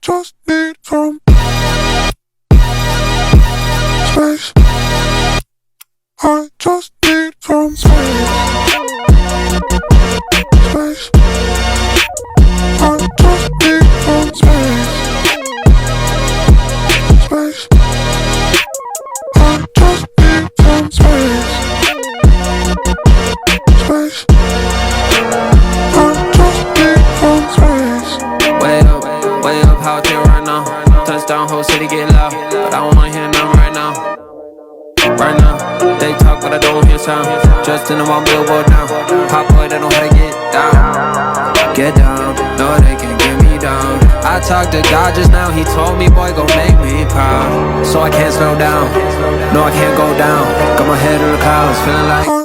just need some space. I just need some space. Space. I just need some space. Space. I just need some space. Space. I just need some space. Way up, how it feel right now. Touchdown, whole city get loud, but I don't wanna hear nothing right now. Right now, they talk but I don't hear sound. Just in the one billboard now. Hot boy, they know how to get down. Get down, no they can't get me down. I talked to God just now, he told me boy gon' make me proud. So I can't slow down, no I can't go down. Got my head in the clouds, feeling like